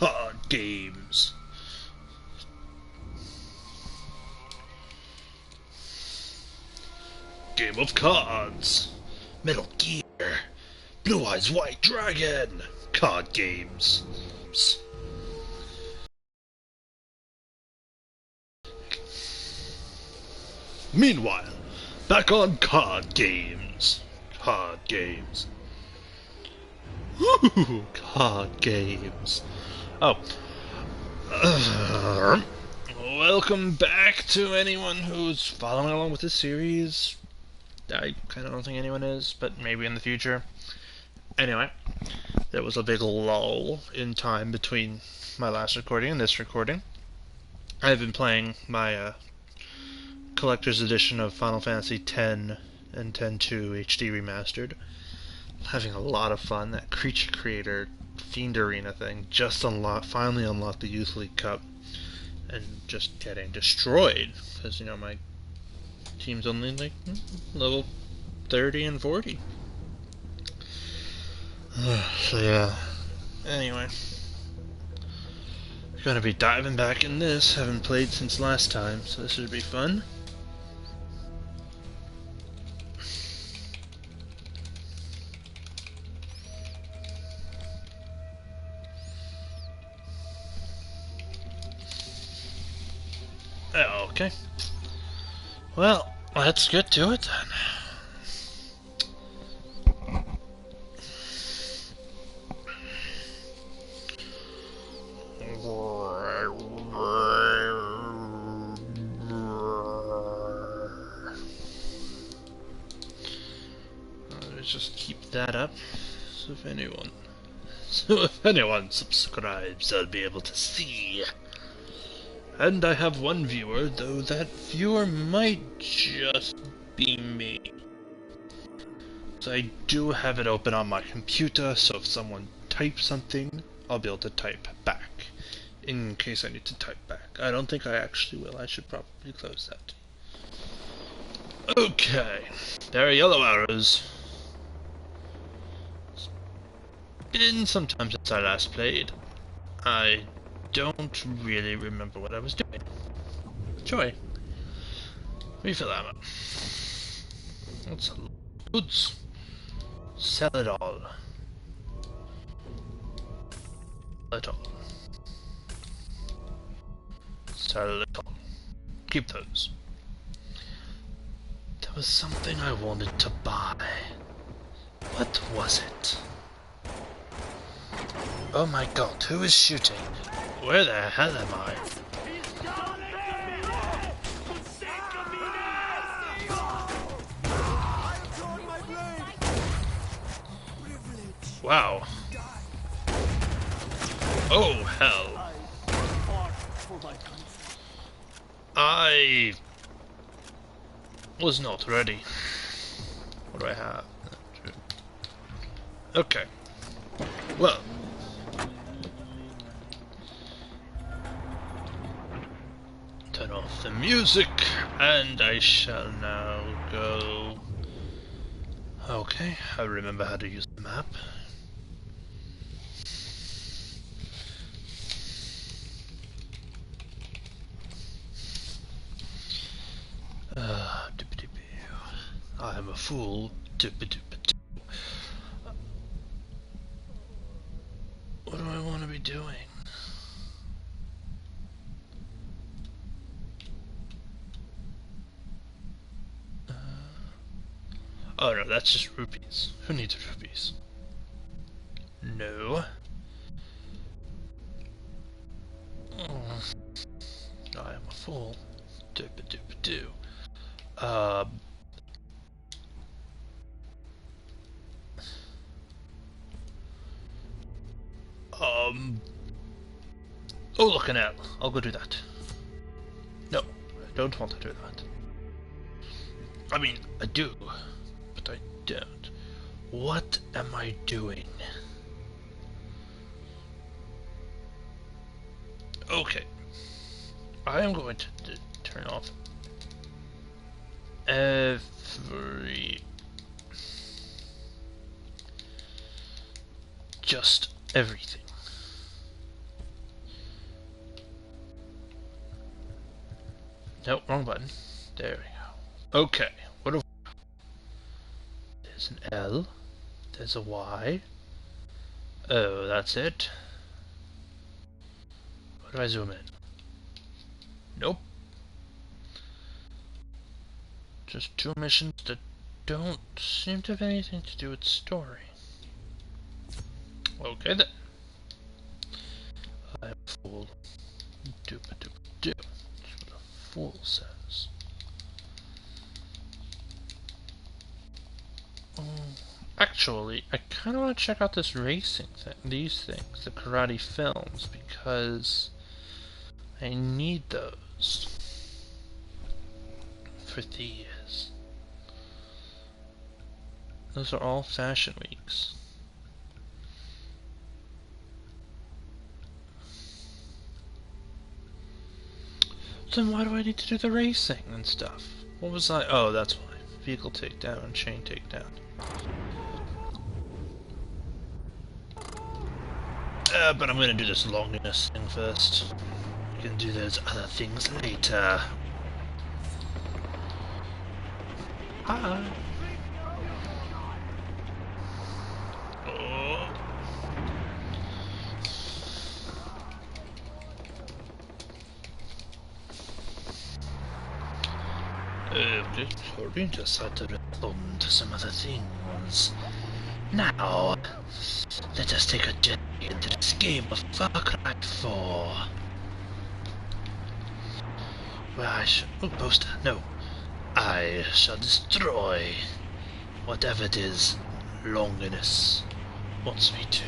card games. Game of Cards, Metal Gear, Blue Eyes White Dragon, card games. Meanwhile, back on card games. Card games. Ooh, card games. Oh. Welcome back to anyone who's following along with this series. I kind of don't think anyone is, but maybe in the future. Anyway, there was a big lull in time between my last recording and this recording. I've been playing my collector's edition of Final Fantasy X and X-2 HD Remastered. Having a lot of fun. That Creature Creator Fiend Arena thing just finally unlocked the Youth League Cup, and just getting destroyed because, you know, my team's only like level 30 and 40. So yeah. Anyway, gonna be diving back in this. Haven't played since last time, so this should be fun. Okay. Well, let's get to it then. Let's just keep that up, so if anyone subscribes, I'll be able to see. And I have one viewer, though that viewer might just be me. So I do have it open on my computer, so if someone types something, I'll be able to type back. In case I need to type back. I don't think I actually will. I should probably close that. Okay. There are yellow arrows. It's been some time since I last played. I don't really remember what I was doing. Joy. Refill ammo. That's a lot of goods. Sell it all. Sell it all. Sell it all. Keep those. There was something I wanted to buy. What was it? Oh my god, who is shooting? Where the hell am I? Wow. Oh hell. I was not ready. What do I have? Okay. Well. Turn off the music, and I shall now go. Okay, I remember how to use the map. I am a fool. What do I want to be doing? Oh no, that's just rupees. Who needs rupees? No. I am a fool. Oh, look, an L. I'll go do that. No, I don't want to do that. I mean, I do, but I don't. What am I doing? Okay. I am going to turn off just everything. Nope, wrong button. There we go. Okay, what do there's an L. There's a Y. Oh, that's it. What do I zoom in? Nope. Just two missions that don't seem to have anything to do with story. Okay then. I'm a fool. Doopa-doopa-doo. That's what a fool says. Actually, I kind of want to check out this racing thing, these things, the karate films, because I need those for these. Those are all fashion weeks. Then why do I need to do the racing and stuff? What was I? Oh, that's why. Vehicle takedown, chain takedown. But I'm gonna do this longiness thing first. We can do those other things later. Hi. Oh. We just had to respond to some other things. Now, let us take a journey into this game of Far Cry 4. Where I shall... Oh, poster. No. I shall destroy whatever it is Longinus wants me to.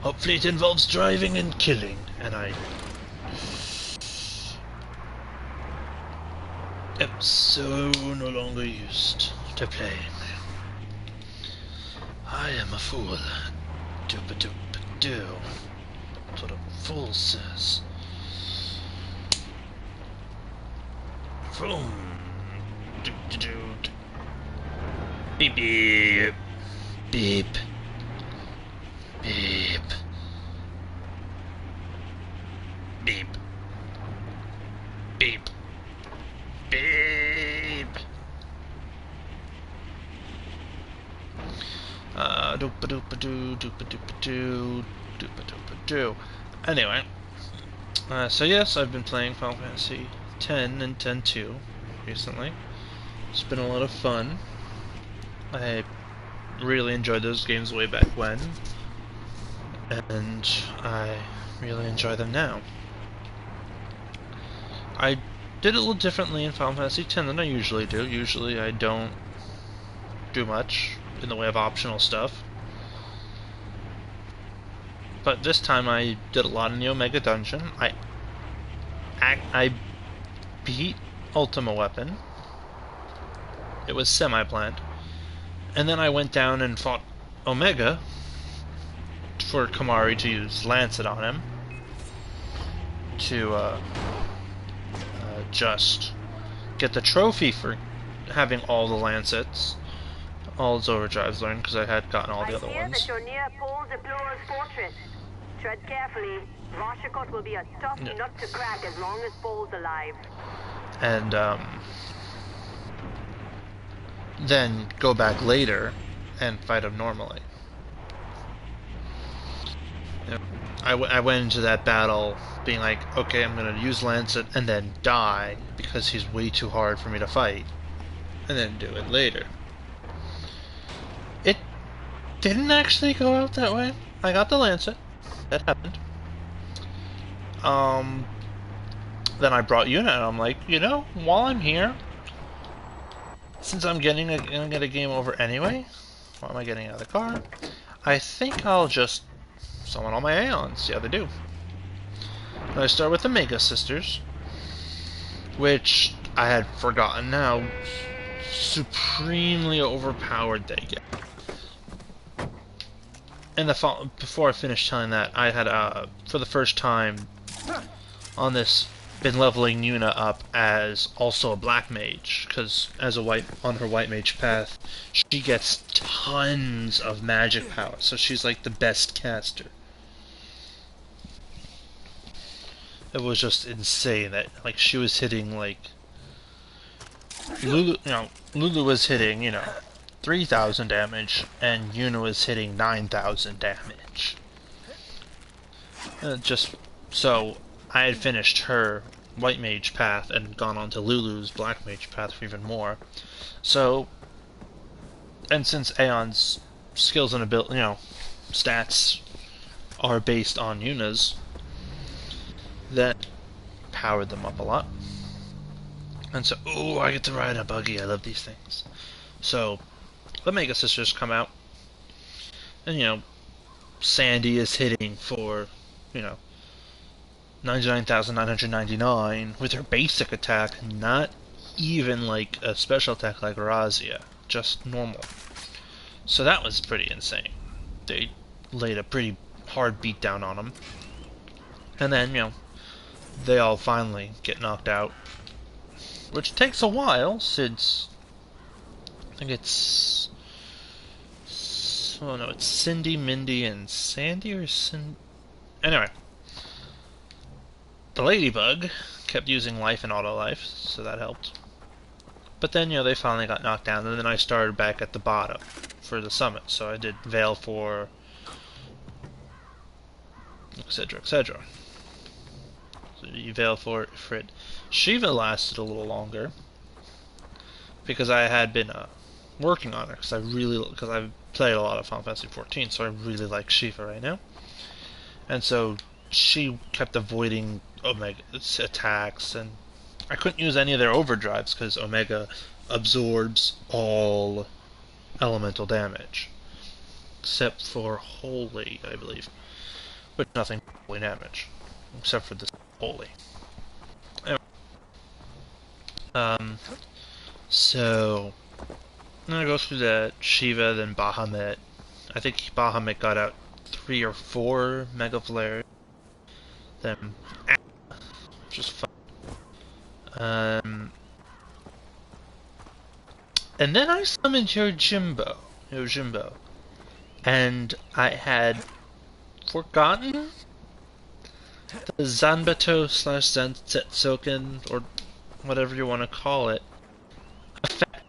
Hopefully it involves driving and killing, and I am so no longer used to playing. I am a fool. Doopa-doopa-doo. That's what a fool says. Vroom. Doop-de-doo. Beep beep. Beep. Beep. Beep. Beep. Beep. Doopa-doopa-doo, doopa-doopa-doo, doopa-doopa-doo. Anyway, so yes, I've been playing Final Fantasy X and X-2 recently. It's been a lot of fun. I really enjoyed those games way back when, and I really enjoy them now. I did it a little differently in Final Fantasy X than I usually do. Usually I don't do much in the way of optional stuff. But this time I did a lot in the Omega Dungeon. I beat Ultima Weapon. It was semi-planned. And then I went down and fought Omega for Kamari to use Lancet on him. To just get the trophy for having all the Lancets. All its overdrives learned, because I had gotten all the other ones. I hear that you're near Paul de Bloor's fortress. Tread carefully. Vashikot will be a tough nut to crack as long as Paul's alive. And then go back later and fight him normally. You know, I went into that battle being like, okay, I'm gonna use Lancet and then die because he's way too hard for me to fight, and then do it later. It didn't actually go out that way. I got the Lancet. That happened. Then I brought Yuna, and I'm like, you know, while I'm here, since I'm gonna get a game over anyway, why am I getting out of the car? I think I'll just summon all my Aeons, see how they do. And I start with the Mega Sisters, which I had forgotten now, supremely overpowered they get. And before I finished telling that, I had, for the first time on this, been leveling Yuna up as also a black mage, because as on her white mage path, she gets tons of magic power, so she's like the best caster. it was just insane that like she was hitting like Lulu, Lulu was hitting 3,000 damage, and Yuna was hitting 9,000 damage. Just so I had finished her white mage path and gone on to Lulu's black mage path for even more. So, and since Aeon's skills and ability, stats are based on Yuna's, that powered them up a lot. And so, ooh, I get to ride a buggy. I love these things. So, the Mega Sisters come out, and Sandy is hitting for 99,999 with her basic attack, not even like a special attack like Razia, just normal. So that was pretty insane. They laid a pretty hard beat down on them. And then, they all finally get knocked out. Which takes a while, since I think it's... Oh no, it's Cindy, Mindy, and Sandy, or Anyway. The Ladybug kept using life and auto life, so that helped. But then, they finally got knocked down, and then I started back at the bottom for the summit. So I did Veil for... etc, etc. So you Veil for it. Shiva lasted a little longer, because I had been working on her, because I've played a lot of Final Fantasy XIV, so I really like Shiva right now. And so she kept avoiding Omega's attacks, and I couldn't use any of their overdrives because Omega absorbs all elemental damage, except for Holy, I believe. But nothing Holy damage, except for this Holy. Anyway. So I'm gonna go through that Shiva, then Bahamut. I think Bahamut got out 3 or 4 Mega Flares. Then just fun. And then I summoned Yojimbo, and I had forgotten the Zanbato / Zansetsuken, or whatever you want to call it, affect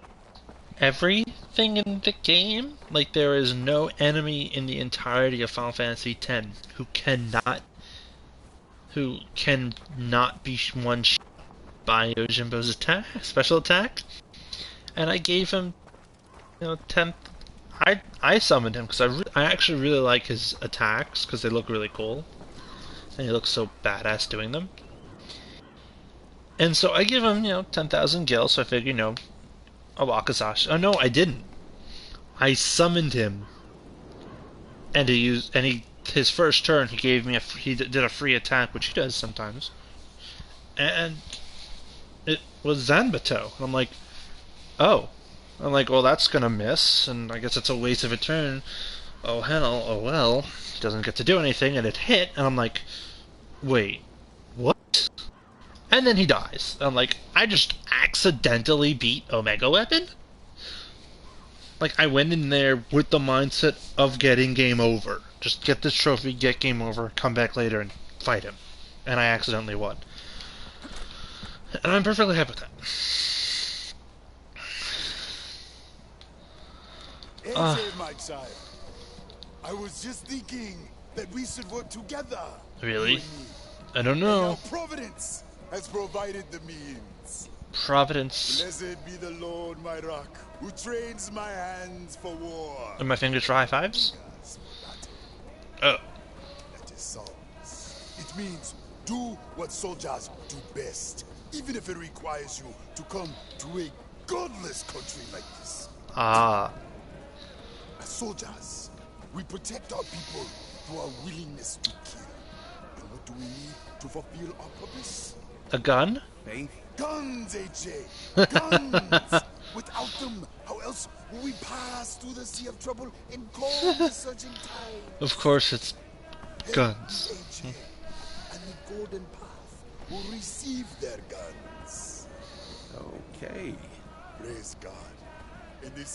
everything in the game. Like, there is no enemy in the entirety of Final Fantasy X who cannot be one-shot by Yojimbo's attack, special attack. And I gave him, 10. I summoned him because I actually really like his attacks because they look really cool, and he looks so badass doing them. And so I give him, 10,000 gil. So I figured, a Wakazashi. Oh no, I didn't. I summoned him, and his first turn he gave me he did a free attack, which he does sometimes, and it was Zanbato. I'm like, oh. I'm like, well, that's gonna miss, and I guess it's a waste of a turn. Oh hell, oh well. Doesn't get to do anything, and it hit, and I'm like, wait, what? And then he dies. I'm like, I just accidentally beat Omega Weapon? Like, I went in there with the mindset of getting game over. Just get this trophy, get game over, come back later and fight him. And I accidentally won. And I'm perfectly happy with that. My child. I was just thinking that we should work together. Really? I don't know. Now Providence has provided the means. Providence. Blessed be the Lord, my rock, who trains my hands for war. And my fingers for high fives? Oh. That is songs. It means do what soldiers do best, even if it requires you to come to a godless country like this. Ah. As soldiers, we protect our people through our willingness to kill. And what do we need to fulfill our purpose? A gun? Faith. Guns, AJ! Guns! Without them, how else will we pass through the sea of trouble and calm the surging tide? Of course it's guns. AJ, and the golden path will receive their guns. Okay. Praise God. In this